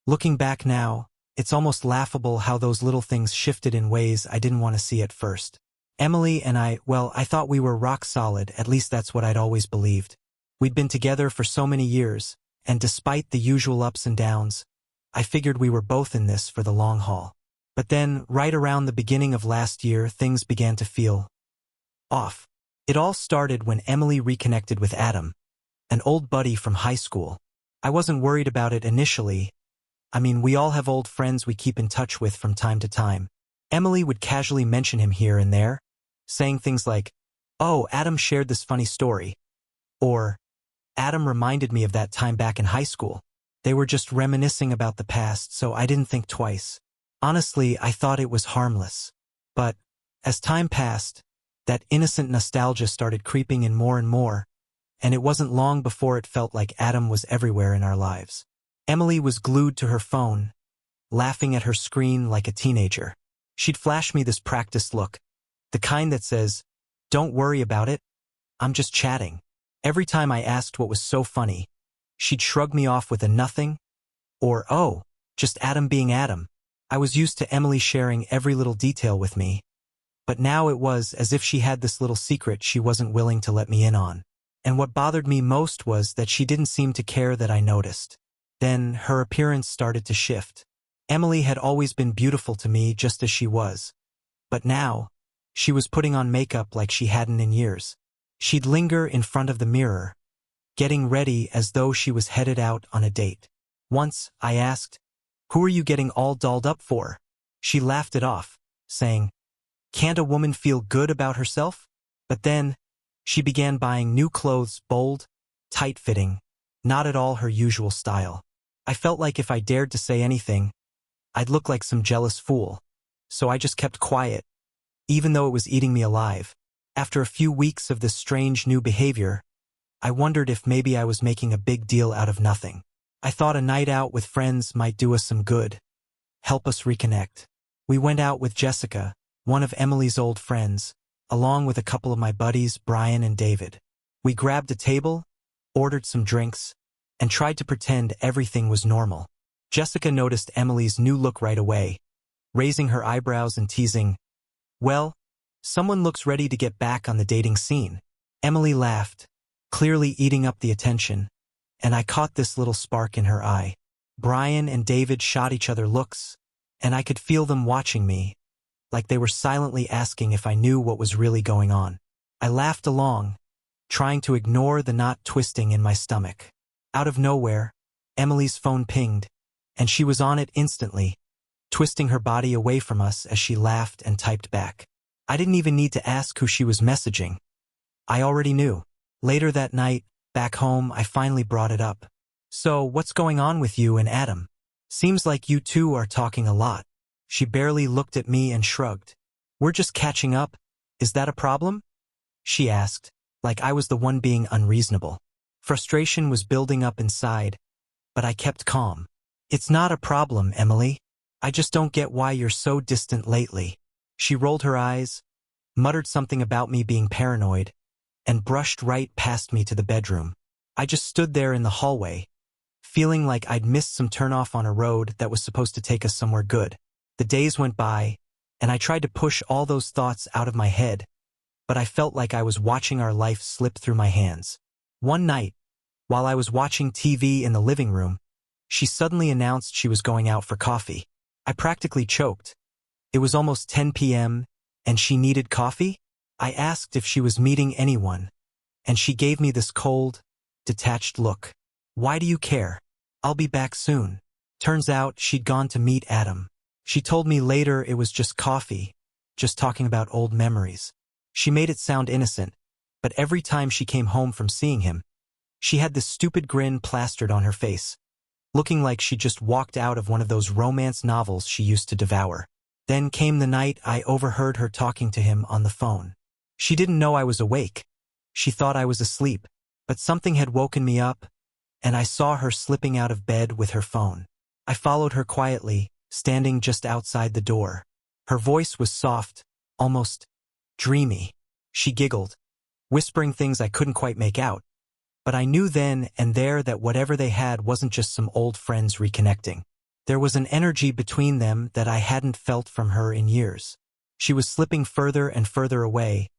Looking back now, it's almost laughable how those little things shifted in ways I didn't want to see at first. Emily and I thought we were rock solid, at least that's what I'd always believed. We'd been together for so many years, and despite the usual ups and downs, I figured we were both in this for the long haul. But then, right around the beginning of last year, things began to feel off. It all started when Emily reconnected with Adam, an old buddy from high school. I wasn't worried about it initially. I mean, we all have old friends we keep in touch with from time to time. Emily would casually mention him here and there, saying things like, "Oh, Adam shared this funny story," or, "Adam reminded me of that time back in high school." They were just reminiscing about the past, so I didn't think twice. Honestly, I thought it was harmless. But, as time passed, that innocent nostalgia started creeping in more and more, and it wasn't long before it felt like Adam was everywhere in our lives. Emily was glued to her phone, laughing at her screen like a teenager. She'd flash me this practiced look, the kind that says, "Don't worry about it, I'm just chatting." Every time I asked what was so funny, she'd shrug me off with a nothing, or, "Oh, just Adam being Adam." I was used to Emily sharing every little detail with me, but now it was as if she had this little secret she wasn't willing to let me in on. And what bothered me most was that she didn't seem to care that I noticed. Then her appearance started to shift. Emily had always been beautiful to me just as she was, but now, she was putting on makeup like she hadn't in years. She'd linger in front of the mirror, getting ready as though she was headed out on a date. Once, I asked, "Who are you getting all dolled up for?" She laughed it off, saying, "Can't a woman feel good about herself?" But then, she began buying new clothes, bold, tight-fitting, not at all her usual style. I felt like if I dared to say anything, I'd look like some jealous fool, so I just kept quiet, even though it was eating me alive. After a few weeks of this strange new behavior, I wondered if maybe I was making a big deal out of nothing. I thought a night out with friends might do us some good, help us reconnect. We went out with Jessica, one of Emily's old friends, along with a couple of my buddies, Brian and David. We grabbed a table, ordered some drinks, and tried to pretend everything was normal. Jessica noticed Emily's new look right away, raising her eyebrows and teasing, "Well, someone looks ready to get back on the dating scene." Emily laughed, clearly eating up the attention, and I caught this little spark in her eye. Brian and David shot each other looks, and I could feel them watching me, like they were silently asking if I knew what was really going on. I laughed along, trying to ignore the knot twisting in my stomach. Out of nowhere, Emily's phone pinged, and she was on it instantly, twisting her body away from us as she laughed and typed back. I didn't even need to ask who she was messaging. I already knew. Later that night, back home, I finally brought it up. "So, what's going on with you and Adam? Seems like you two are talking a lot." She barely looked at me and shrugged. "We're just catching up. Is that a problem?" she asked, like I was the one being unreasonable. Frustration was building up inside, but I kept calm. "It's not a problem, Emily. I just don't get why you're so distant lately." She rolled her eyes, muttered something about me being paranoid, and brushed right past me to the bedroom. I just stood there in the hallway, feeling like I'd missed some turnoff on a road that was supposed to take us somewhere good. The days went by, and I tried to push all those thoughts out of my head, but I felt like I was watching our life slip through my hands. One night, while I was watching TV in the living room, she suddenly announced she was going out for coffee. I practically choked. It was almost 10 p.m., and she needed coffee? I asked if she was meeting anyone, and she gave me this cold, detached look. "Why do you care? I'll be back soon." Turns out she'd gone to meet Adam. She told me later it was just coffee, just talking about old memories. She made it sound innocent, but every time she came home from seeing him, she had this stupid grin plastered on her face, looking like she just walked out of one of those romance novels she used to devour. Then came the night I overheard her talking to him on the phone. She didn't know I was awake. She thought I was asleep, but something had woken me up, and I saw her slipping out of bed with her phone. I followed her quietly, standing just outside the door. Her voice was soft, almost dreamy. She giggled, whispering things I couldn't quite make out, but I knew then and there that whatever they had wasn't just some old friends reconnecting. There was an energy between them that I hadn't felt from her in years. She was slipping further and further away,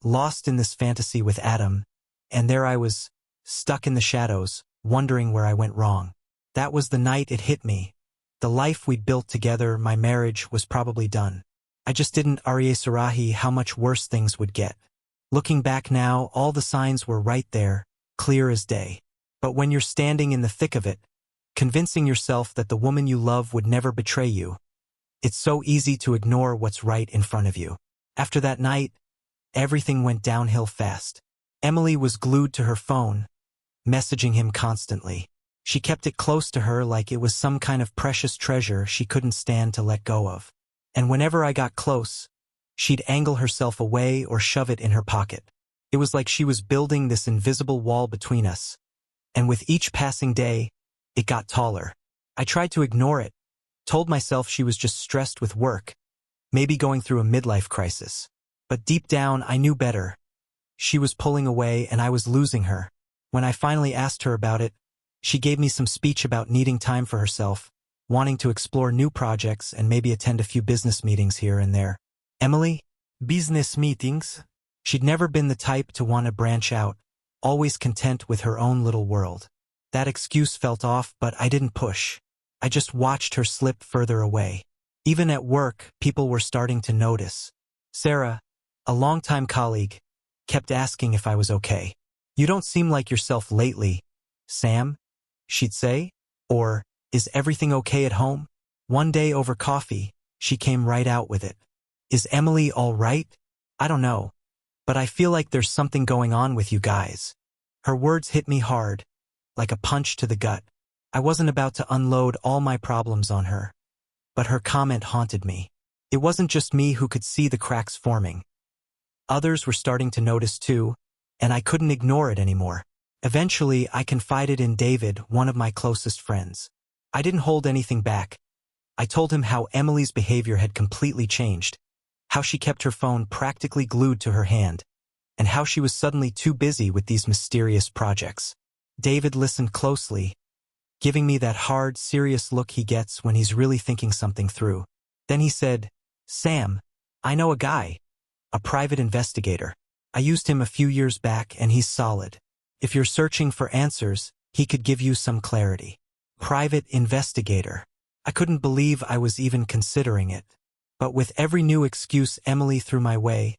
lost in this fantasy with Adam, and there I was, stuck in the shadows, wondering where I went wrong. That was the night it hit me. The life we'd built together, my marriage, was probably done. I just didn't Sarahi how much worse things would get. Looking back now, all the signs were right there, clear as day. But when you're standing in the thick of it, convincing yourself that the woman you love would never betray you, it's so easy to ignore what's right in front of you. After that night, everything went downhill fast. Emily was glued to her phone, messaging him constantly. She kept it close to her like it was some kind of precious treasure she couldn't stand to let go of. And whenever I got close, she'd angle herself away or shove it in her pocket. It was like she was building this invisible wall between us. And with each passing day, it got taller. I tried to ignore it, told myself she was just stressed with work, maybe going through a midlife crisis. But deep down, I knew better. She was pulling away and I was losing her. When I finally asked her about it, she gave me some speech about needing time for herself, wanting to explore new projects and maybe attend a few business meetings here and there. Emily? Business meetings? She'd never been the type to want to branch out, always content with her own little world. That excuse felt off, but I didn't push. I just watched her slip further away. Even at work, people were starting to notice. Sarah, a longtime colleague, kept asking if I was okay. "You don't seem like yourself lately, Sam," she'd say. Or, "Is everything okay at home?" One day over coffee, she came right out with it. "Is Emily all right? I don't know, but I feel like there's something going on with you guys." Her words hit me hard, like a punch to the gut. I wasn't about to unload all my problems on her, but her comment haunted me. It wasn't just me who could see the cracks forming. Others were starting to notice too, and I couldn't ignore it anymore. Eventually, I confided in David, one of my closest friends. I didn't hold anything back. I told him how Emily's behavior had completely changed, how she kept her phone practically glued to her hand, and how she was suddenly too busy with these mysterious projects. David listened closely, giving me that hard, serious look he gets when he's really thinking something through. Then he said, "Sam, I know a guy, a private investigator. I used him a few years back and he's solid. If you're searching for answers, he could give you some clarity." Private investigator. I couldn't believe I was even considering it. But with every new excuse Emily threw my way,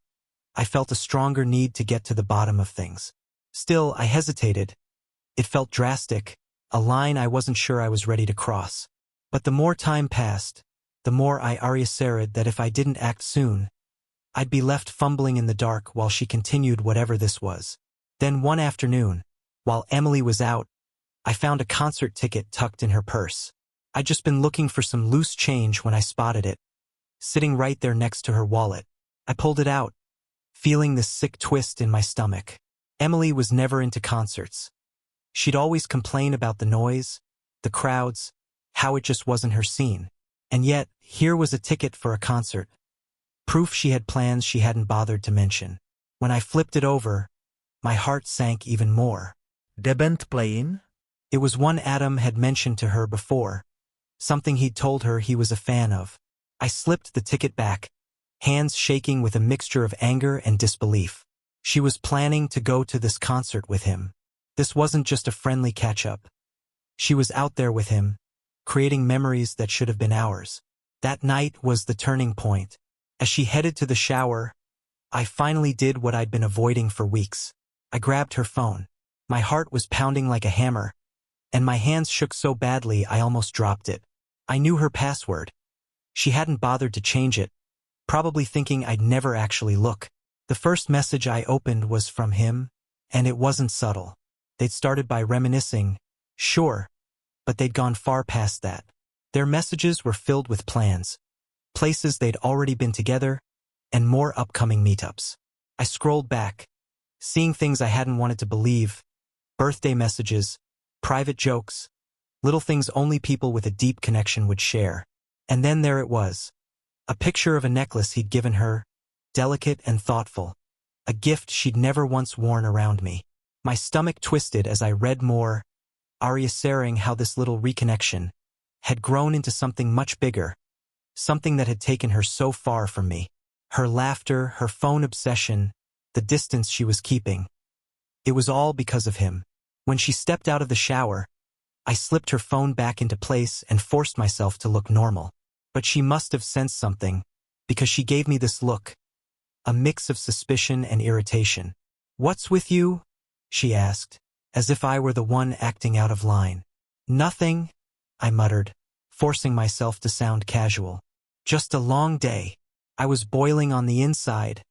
I felt a stronger need to get to the bottom of things. Still, I hesitated. It felt drastic, a line I wasn't sure I was ready to cross. But the more time passed, the more I reassured that if I didn't act soon, I'd be left fumbling in the dark while she continued whatever this was. Then one afternoon, while Emily was out, I found a concert ticket tucked in her purse. I'd just been looking for some loose change when I spotted it, sitting right there next to her wallet. I pulled it out, feeling this sick twist in my stomach. Emily was never into concerts. She'd always complain about the noise, the crowds, how it just wasn't her scene. And yet, here was a ticket for a concert. Proof she had plans she hadn't bothered to mention. When I flipped it over, my heart sank even more. The band playing? It was one Adam had mentioned to her before, something he'd told her he was a fan of. I slipped the ticket back, hands shaking with a mixture of anger and disbelief. She was planning to go to this concert with him. This wasn't just a friendly catch-up. She was out there with him, creating memories that should have been ours. That night was the turning point. As she headed to the shower, I finally did what I'd been avoiding for weeks. I grabbed her phone. My heart was pounding like a hammer, and my hands shook so badly I almost dropped it. I knew her password. She hadn't bothered to change it, probably thinking I'd never actually look. The first message I opened was from him, and it wasn't subtle. They'd started by reminiscing, sure, but they'd gone far past that. Their messages were filled with plans, places they'd already been together, and more upcoming meetups. I scrolled back, seeing things I hadn't wanted to believe, birthday messages, private jokes, little things only people with a deep connection would share. And then there it was, a picture of a necklace he'd given her, delicate and thoughtful, a gift she'd never once worn around me. My stomach twisted as I read more, reassuring how this little reconnection had grown into something much bigger, something that had taken her so far from me. Her laughter, her phone obsession, the distance she was keeping. It was all because of him. When she stepped out of the shower, I slipped her phone back into place and forced myself to look normal. But she must have sensed something, because she gave me this look, a mix of suspicion and irritation. "What's with you?" she asked, as if I were the one acting out of line. "Nothing," I muttered, forcing myself to sound casual. "Just a long day." I was boiling on the inside,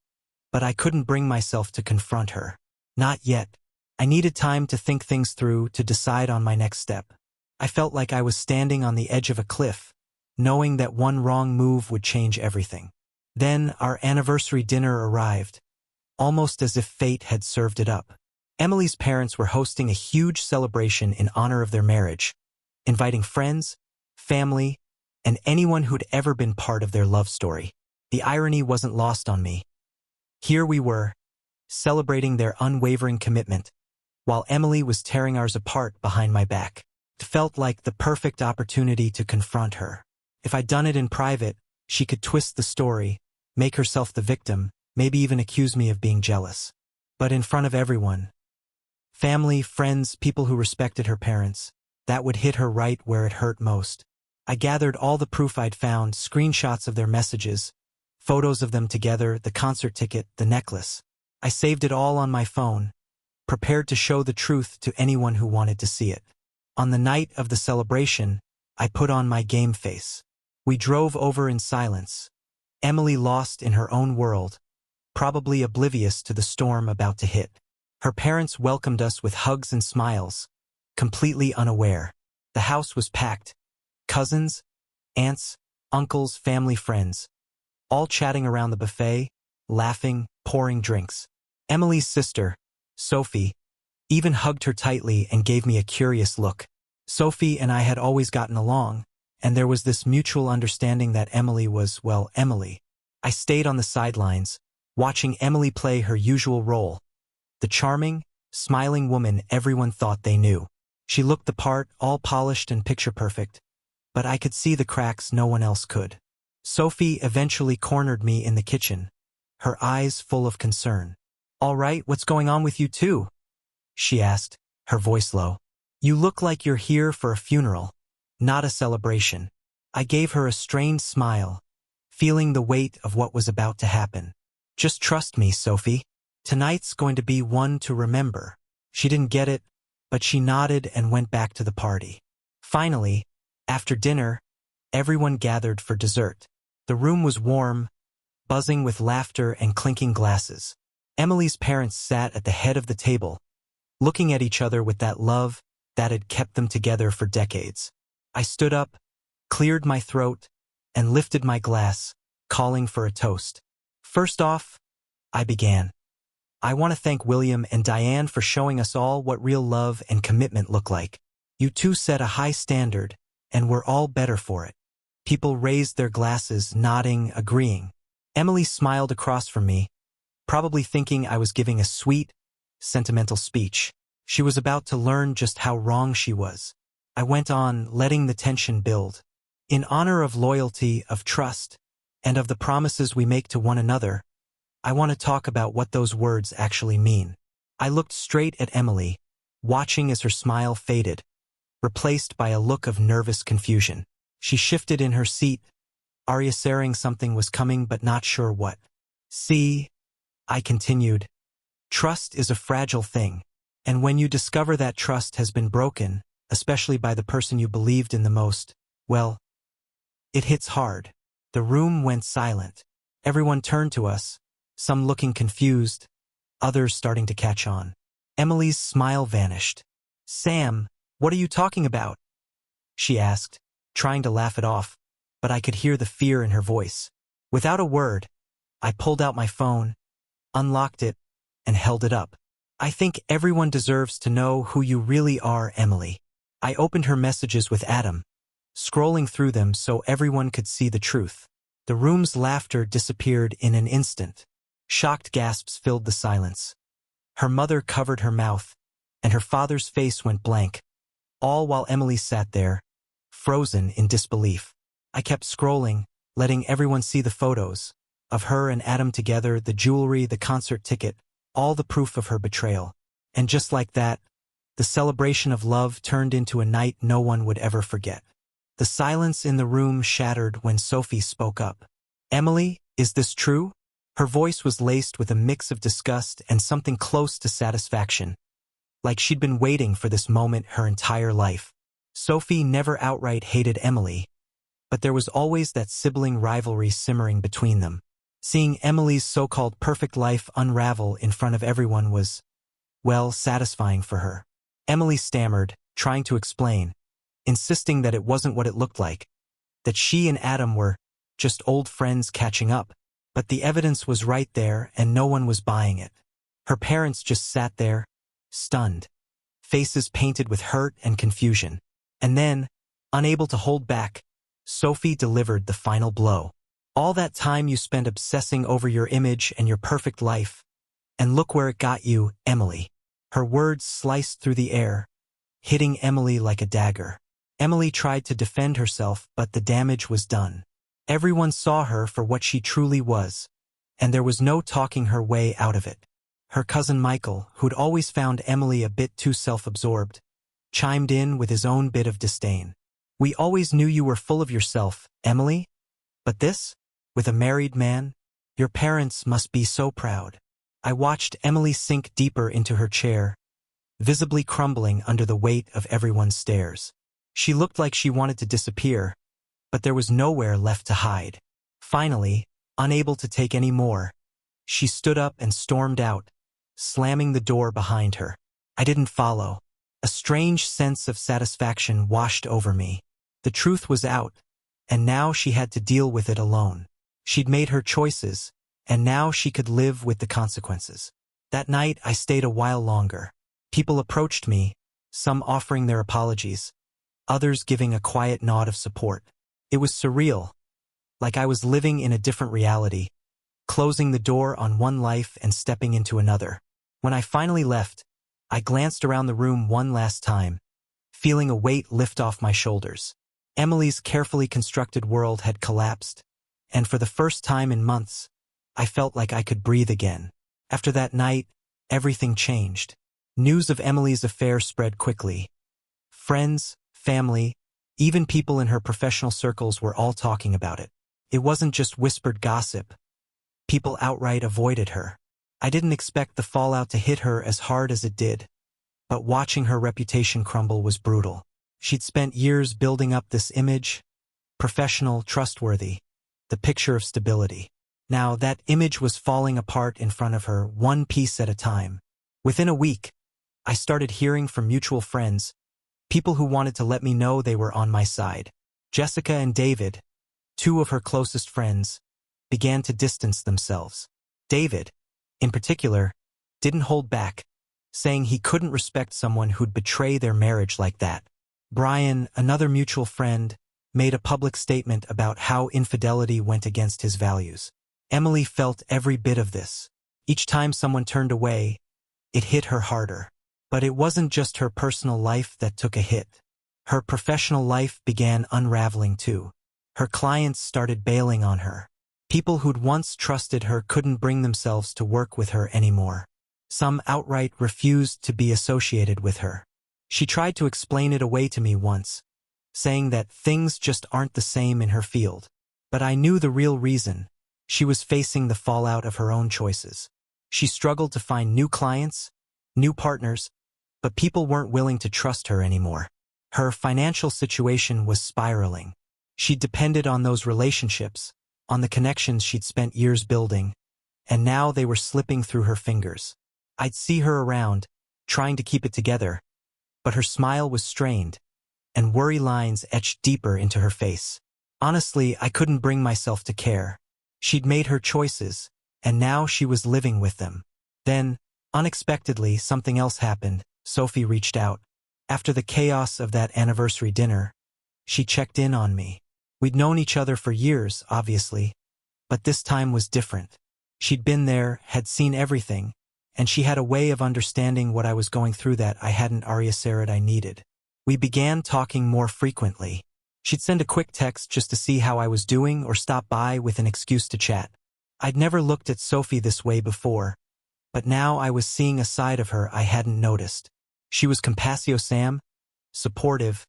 but I couldn't bring myself to confront her. Not yet. I needed time to think things through, to decide on my next step. I felt like I was standing on the edge of a cliff, knowing that one wrong move would change everything. Then our anniversary dinner arrived, almost as if fate had served it up. Emily's parents were hosting a huge celebration in honor of their marriage, inviting friends, family, and anyone who'd ever been part of their love story. The irony wasn't lost on me. Here we were, celebrating their unwavering commitment, while Emily was tearing ours apart behind my back. It felt like the perfect opportunity to confront her. If I'd done it in private, she could twist the story, make herself the victim, maybe even accuse me of being jealous. But in front of everyone, family, friends, people who respected her parents, that would hit her right where it hurt most. I gathered all the proof I'd found, screenshots of their messages, photos of them together, the concert ticket, the necklace. I saved it all on my phone, prepared to show the truth to anyone who wanted to see it. On the night of the celebration, I put on my game face. We drove over in silence, Emily lost in her own world, probably oblivious to the storm about to hit. Her parents welcomed us with hugs and smiles, completely unaware. The house was packed. Cousins, aunts, uncles, family, friends, all chatting around the buffet, laughing, pouring drinks. Emily's sister, Sophie, even hugged her tightly and gave me a curious look. Sophie and I had always gotten along, and there was this mutual understanding that Emily was, well, Emily. I stayed on the sidelines, watching Emily play her usual role, the charming, smiling woman everyone thought they knew. She looked the part, all polished and picture-perfect, but I could see the cracks no one else could. Sophie eventually cornered me in the kitchen, her eyes full of concern. "All right, what's going on with you two?" she asked, her voice low. "You look like you're here for a funeral, not a celebration." I gave her a strained smile, feeling the weight of what was about to happen. "Just trust me, Sophie. Tonight's going to be one to remember." She didn't get it, but she nodded and went back to the party. Finally, after dinner, everyone gathered for dessert. The room was warm, buzzing with laughter and clinking glasses. Emily's parents sat at the head of the table, looking at each other with that love that had kept them together for decades. I stood up, cleared my throat, and lifted my glass, calling for a toast. "First off," I began, "I want to thank William and Diane for showing us all what real love and commitment look like. You two set a high standard, and we're all better for it." People raised their glasses, nodding, agreeing. Emily smiled across from me, probably thinking I was giving a sweet, sentimental speech. She was about to learn just how wrong she was. I went on, letting the tension build. "In honor of loyalty, of trust, and of the promises we make to one another, I want to talk about what those words actually mean." I looked straight at Emily, watching as her smile faded, replaced by a look of nervous confusion. She shifted in her seat, reassuring something was coming but not sure what. "See," I continued, "trust is a fragile thing, and when you discover that trust has been broken, especially by the person you believed in the most, well, it hits hard." The room went silent. Everyone turned to us, some looking confused, others starting to catch on. Emily's smile vanished. "Sam, what are you talking about?" she asked, trying to laugh it off, but I could hear the fear in her voice. Without a word, I pulled out my phone, unlocked it, and held it up. "I think everyone deserves to know who you really are, Emily." I opened her messages with Adam, scrolling through them so everyone could see the truth. The room's laughter disappeared in an instant. Shocked gasps filled the silence. Her mother covered her mouth, and her father's face went blank, all while Emily sat there, frozen in disbelief. I kept scrolling, letting everyone see the photos of her and Adam together, the jewelry, the concert ticket, all the proof of her betrayal. And just like that, the celebration of love turned into a night no one would ever forget. The silence in the room shattered when Sophie spoke up. "Emily, is this true?" Her voice was laced with a mix of disgust and something close to satisfaction, like she'd been waiting for this moment her entire life. Sophie never outright hated Emily, but there was always that sibling rivalry simmering between them. Seeing Emily's so-called perfect life unravel in front of everyone was, well, satisfying for her. Emily stammered, trying to explain, insisting that it wasn't what it looked like, that she and Adam were just old friends catching up. But the evidence was right there and no one was buying it. Her parents just sat there, stunned, faces painted with hurt and confusion. And then, unable to hold back, Sophie delivered the final blow. "All that time you spent obsessing over your image and your perfect life, and look where it got you, Emily." Her words sliced through the air, hitting Emily like a dagger. Emily tried to defend herself, but the damage was done. Everyone saw her for what she truly was, and there was no talking her way out of it. Her cousin Michael, who'd always found Emily a bit too self-absorbed, chimed in with his own bit of disdain. "We always knew you were full of yourself, Emily. But this? With a married man? Your parents must be so proud." I watched Emily sink deeper into her chair, visibly crumbling under the weight of everyone's stares. She looked like she wanted to disappear, but there was nowhere left to hide. Finally, unable to take any more, she stood up and stormed out, slamming the door behind her. I didn't follow. A strange sense of satisfaction washed over me. The truth was out, and now she had to deal with it alone. She'd made her choices, and now she could live with the consequences. That night, I stayed a while longer. People approached me, some offering their apologies, others giving a quiet nod of support. It was surreal, like I was living in a different reality, closing the door on one life and stepping into another. When I finally left, I glanced around the room one last time, feeling a weight lift off my shoulders. Emily's carefully constructed world had collapsed, and for the first time in months, I felt like I could breathe again. After that night, everything changed. News of Emily's affair spread quickly. Friends, family, even people in her professional circles were all talking about it. It wasn't just whispered gossip. People outright avoided her. I didn't expect the fallout to hit her as hard as it did, but watching her reputation crumble was brutal. She'd spent years building up this image, professional, trustworthy, the picture of stability. Now that image was falling apart in front of her, one piece at a time. Within a week, I started hearing from mutual friends, people who wanted to let me know they were on my side. Jessica and David, two of her closest friends, began to distance themselves. David, in particular, didn't hold back, saying he couldn't respect someone who'd betray their marriage like that. Brian, another mutual friend, made a public statement about how infidelity went against his values. Emily felt every bit of this. Each time someone turned away, it hit her harder. But it wasn't just her personal life that took a hit. Her professional life began unraveling too. Her clients started bailing on her. People who'd once trusted her couldn't bring themselves to work with her anymore. Some outright refused to be associated with her. She tried to explain it away to me once, saying that things just aren't the same in her field. But I knew the real reason. She was facing the fallout of her own choices. She struggled to find new clients, new partners, but people weren't willing to trust her anymore. Her financial situation was spiraling. She'd depended on those relationships, on the connections she'd spent years building, and now they were slipping through her fingers. I'd see her around, trying to keep it together, but her smile was strained, and worry lines etched deeper into her face. Honestly, I couldn't bring myself to care. She'd made her choices, and now she was living with them. Then, unexpectedly, something else happened. Sophie reached out. After the chaos of that anniversary dinner, she checked in on me. We'd known each other for years, obviously, but this time was different. She'd been there, had seen everything, and she had a way of understanding what I was going through that I hadn't already said I needed. We began talking more frequently. She'd send a quick text just to see how I was doing or stop by with an excuse to chat. I'd never looked at Sophie this way before, but now I was seeing a side of her I hadn't noticed. She was compassio Sam, supportive,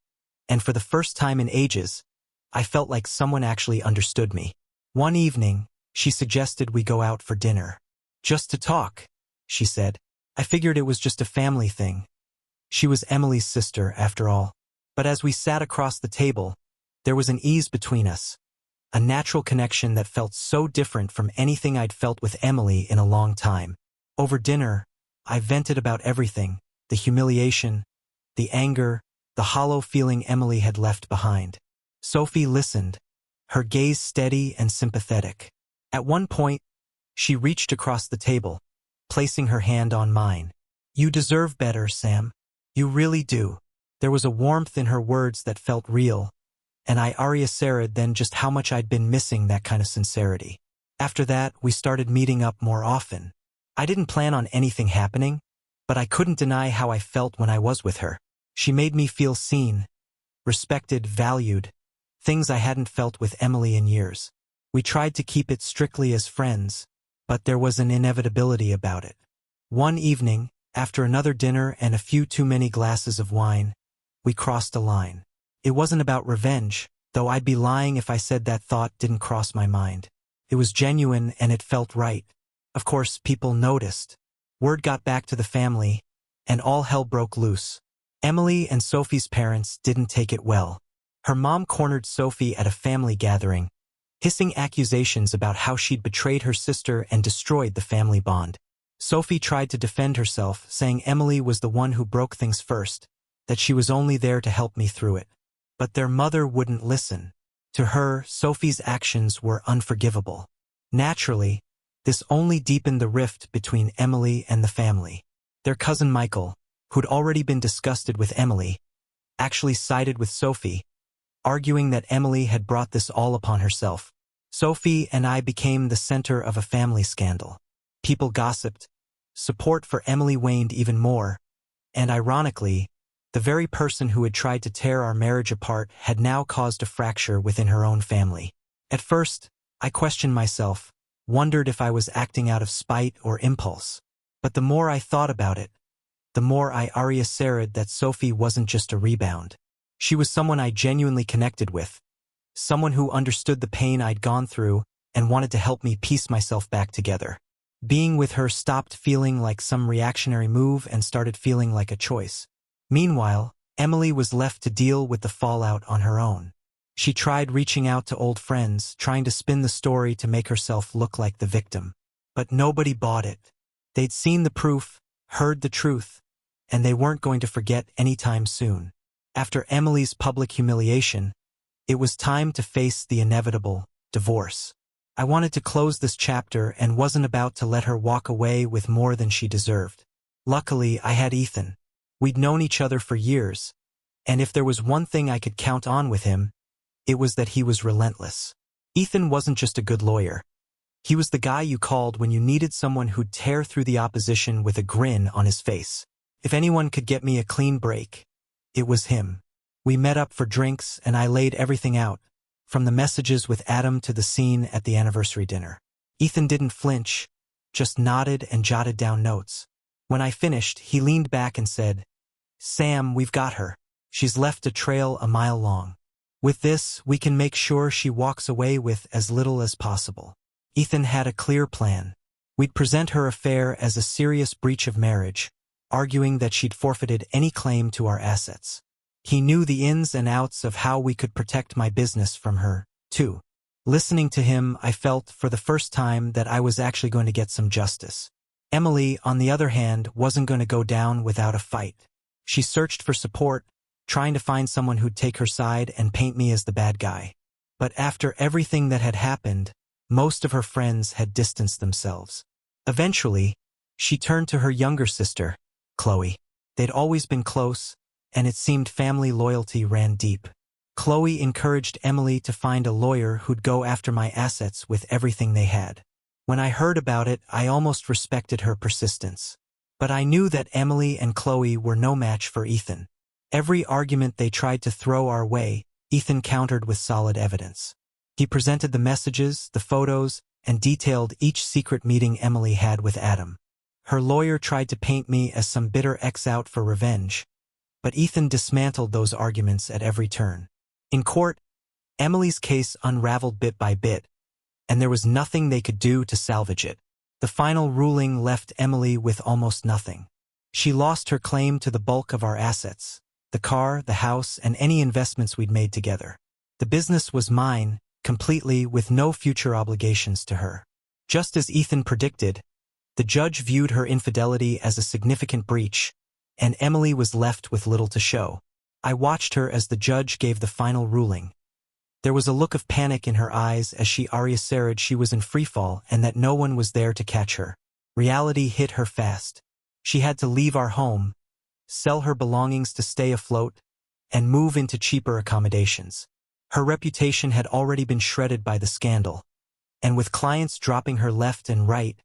and for the first time in ages, I felt like someone actually understood me. One evening, she suggested we go out for dinner. Just to talk, she said. I figured it was just a family thing. She was Emily's sister, after all. But as we sat across the table, there was an ease between us, a natural connection that felt so different from anything I'd felt with Emily in a long time. Over dinner, I vented about everything, the humiliation, the anger, the hollow feeling Emily had left behind. Sophie listened, her gaze steady and sympathetic. At one point, she reached across the table, placing her hand on mine. "You deserve better, Sam. You really do." There was a warmth in her words that felt real, and I realized then just how much I'd been missing that kind of sincerity. After that, we started meeting up more often. I didn't plan on anything happening, but I couldn't deny how I felt when I was with her. She made me feel seen, respected, valued, things I hadn't felt with Emily in years. We tried to keep it strictly as friends, but there was an inevitability about it. One evening, after another dinner and a few too many glasses of wine, we crossed a line. It wasn't about revenge, though I'd be lying if I said that thought didn't cross my mind. It was genuine and it felt right. Of course, people noticed. Word got back to the family, and all hell broke loose. Emily and Sophie's parents didn't take it well. Her mom cornered Sophie at a family gathering, hissing accusations about how she'd betrayed her sister and destroyed the family bond. Sophie tried to defend herself, saying Emily was the one who broke things first, that she was only there to help me through it. But their mother wouldn't listen. To her, Sophie's actions were unforgivable. Naturally, this only deepened the rift between Emily and the family. Their cousin Michael, who'd already been disgusted with Emily, actually sided with Sophie, arguing that Emily had brought this all upon herself. Sophie and I became the center of a family scandal. People gossiped, support for Emily waned even more, and ironically, the very person who had tried to tear our marriage apart had now caused a fracture within her own family. At first, I questioned myself, wondered if I was acting out of spite or impulse. But the more I thought about it, the more I realized that Sophie wasn't just a rebound. She was someone I genuinely connected with, someone who understood the pain I'd gone through and wanted to help me piece myself back together. Being with her stopped feeling like some reactionary move and started feeling like a choice. Meanwhile, Emily was left to deal with the fallout on her own. She tried reaching out to old friends, trying to spin the story to make herself look like the victim. But nobody bought it. They'd seen the proof, heard the truth, and they weren't going to forget anytime soon. After Emily's public humiliation, it was time to face the inevitable divorce. I wanted to close this chapter and wasn't about to let her walk away with more than she deserved. Luckily, I had Ethan. We'd known each other for years, and if there was one thing I could count on with him, it was that he was relentless. Ethan wasn't just a good lawyer. He was the guy you called when you needed someone who'd tear through the opposition with a grin on his face. If anyone could get me a clean break, it was him. We met up for drinks and I laid everything out, from the messages with Adam to the scene at the anniversary dinner. Ethan didn't flinch, just nodded and jotted down notes. When I finished, he leaned back and said, "Sam, we've got her. She's left a trail a mile long. With this, we can make sure she walks away with as little as possible." Ethan had a clear plan. We'd present her affair as a serious breach of marriage, arguing that she'd forfeited any claim to our assets. He knew the ins and outs of how we could protect my business from her, too. Listening to him, I felt for the first time that I was actually going to get some justice. Emily, on the other hand, wasn't going to go down without a fight. She searched for support, trying to find someone who'd take her side and paint me as the bad guy. But after everything that had happened, most of her friends had distanced themselves. Eventually, she turned to her younger sister, Chloe. They'd always been close, and it seemed family loyalty ran deep. Chloe encouraged Emily to find a lawyer who'd go after my assets with everything they had. When I heard about it, I almost respected her persistence. But I knew that Emily and Chloe were no match for Ethan. Every argument they tried to throw our way, Ethan countered with solid evidence. He presented the messages, the photos, and detailed each secret meeting Emily had with Adam. Her lawyer tried to paint me as some bitter ex out for revenge, but Ethan dismantled those arguments at every turn. In court, Emily's case unraveled bit by bit, and there was nothing they could do to salvage it. The final ruling left Emily with almost nothing. She lost her claim to the bulk of our assets, the car, the house, and any investments we'd made together. The business was mine, completely, with no future obligations to her. Just as Ethan predicted, the judge viewed her infidelity as a significant breach, and Emily was left with little to show. I watched her as the judge gave the final ruling. There was a look of panic in her eyes as she reasserted she was in freefall and that no one was there to catch her. Reality hit her fast. She had to leave our home, sell her belongings to stay afloat, and move into cheaper accommodations. Her reputation had already been shredded by the scandal, and with clients dropping her left and right,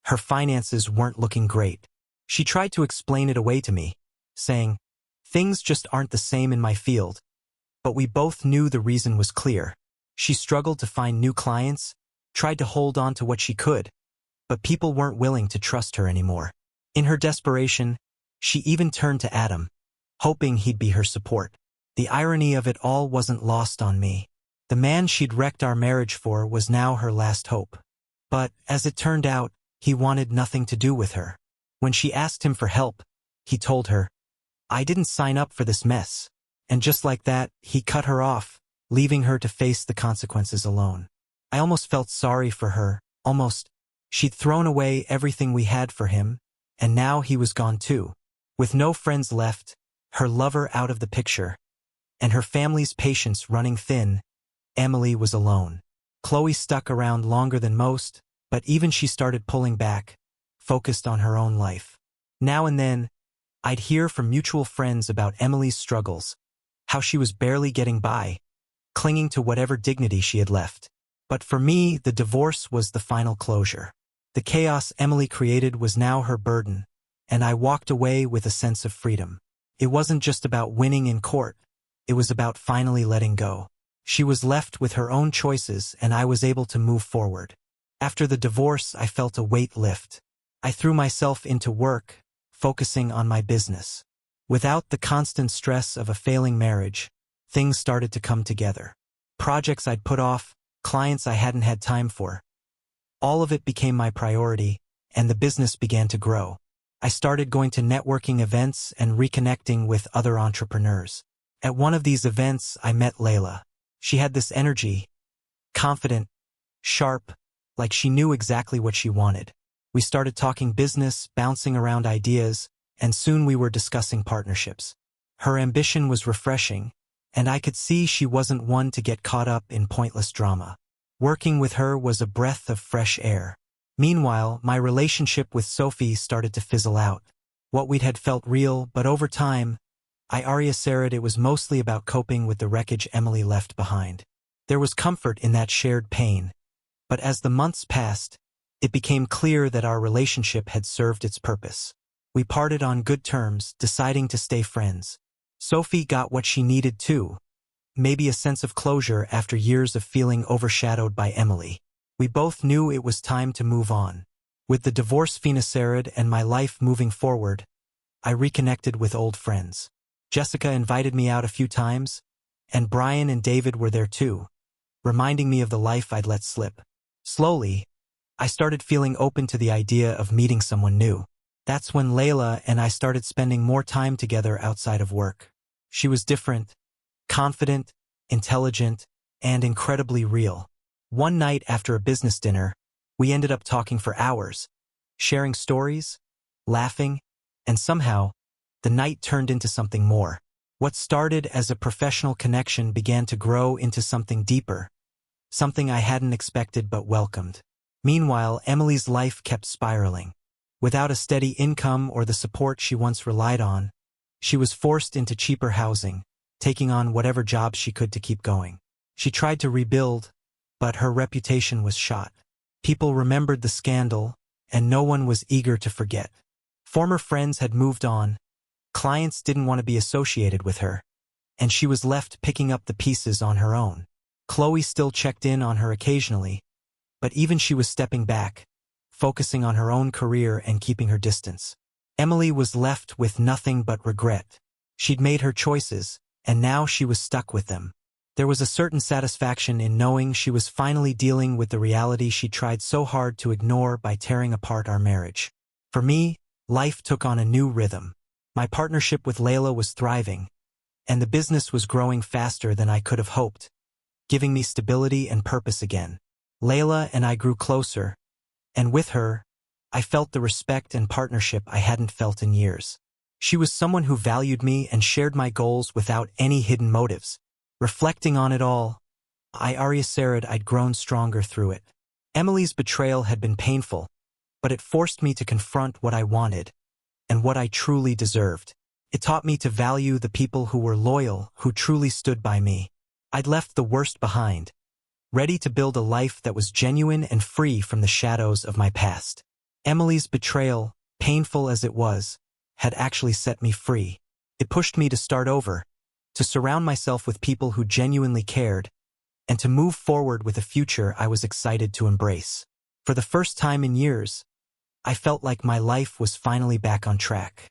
her finances weren't looking great. She tried to explain it away to me, saying, "Things just aren't the same in my field." But we both knew the reason was clear. She struggled to find new clients, tried to hold on to what she could, but people weren't willing to trust her anymore. In her desperation, she even turned to Adam, hoping he'd be her support. The irony of it all wasn't lost on me. The man she'd wrecked our marriage for was now her last hope. But, as it turned out, he wanted nothing to do with her. When she asked him for help, he told her, "I didn't sign up for this mess." And just like that, he cut her off, leaving her to face the consequences alone. I almost felt sorry for her, almost. She'd thrown away everything we had for him, and now he was gone too. With no friends left, her lover out of the picture, and her family's patience running thin, Emily was alone. Chloe stuck around longer than most, but even she started pulling back, focused on her own life. Now and then, I'd hear from mutual friends about Emily's struggles, how she was barely getting by, clinging to whatever dignity she had left. But for me, the divorce was the final closure. The chaos Emily created was now her burden, and I walked away with a sense of freedom. It wasn't just about winning in court, it was about finally letting go. She was left with her own choices, and I was able to move forward. After the divorce, I felt a weight lift. I threw myself into work, focusing on my business. Without the constant stress of a failing marriage, things started to come together. Projects I'd put off, clients I hadn't had time for. All of it became my priority, and the business began to grow. I started going to networking events and reconnecting with other entrepreneurs. At one of these events, I met Layla. She had this energy, confident, sharp, like she knew exactly what she wanted. We started talking business, bouncing around ideas, and soon we were discussing partnerships. Her ambition was refreshing, and I could see she wasn't one to get caught up in pointless drama. Working with her was a breath of fresh air. Meanwhile, my relationship with Sophie started to fizzle out. What we'd had felt real, but over time, I reasserted it was mostly about coping with the wreckage Emily left behind. There was comfort in that shared pain, but as the months passed, it became clear that our relationship had served its purpose. We parted on good terms, deciding to stay friends. Sophie got what she needed too, maybe a sense of closure after years of feeling overshadowed by Emily. We both knew it was time to move on. With the divorce financiated and my life moving forward, I reconnected with old friends. Jessica invited me out a few times, and Brian and David were there too, reminding me of the life I'd let slip. Slowly, I started feeling open to the idea of meeting someone new. That's when Layla and I started spending more time together outside of work. She was different, confident, intelligent, and incredibly real. One night after a business dinner, we ended up talking for hours, sharing stories, laughing, and somehow, the night turned into something more. What started as a professional connection began to grow into something deeper, something I hadn't expected but welcomed. Meanwhile, Emily's life kept spiraling. Without a steady income or the support she once relied on, she was forced into cheaper housing, taking on whatever jobs she could to keep going. She tried to rebuild, but her reputation was shot. People remembered the scandal, and no one was eager to forget. Former friends had moved on, clients didn't want to be associated with her, and she was left picking up the pieces on her own. Chloe still checked in on her occasionally, but even she was stepping back, focusing on her own career and keeping her distance. Emily was left with nothing but regret. She'd made her choices, and now she was stuck with them. There was a certain satisfaction in knowing she was finally dealing with the reality she tried so hard to ignore by tearing apart our marriage. For me, life took on a new rhythm. My partnership with Layla was thriving, and the business was growing faster than I could have hoped, giving me stability and purpose again. Layla and I grew closer, and with her, I felt the respect and partnership I hadn't felt in years. She was someone who valued me and shared my goals without any hidden motives. Reflecting on it all, I said I'd grown stronger through it. Emily's betrayal had been painful, but it forced me to confront what I wanted and what I truly deserved. It taught me to value the people who were loyal, who truly stood by me. I'd left the worst behind, ready to build a life that was genuine and free from the shadows of my past. Emily's betrayal, painful as it was, had actually set me free. It pushed me to start over, to surround myself with people who genuinely cared, and to move forward with a future I was excited to embrace. For the first time in years, I felt like my life was finally back on track.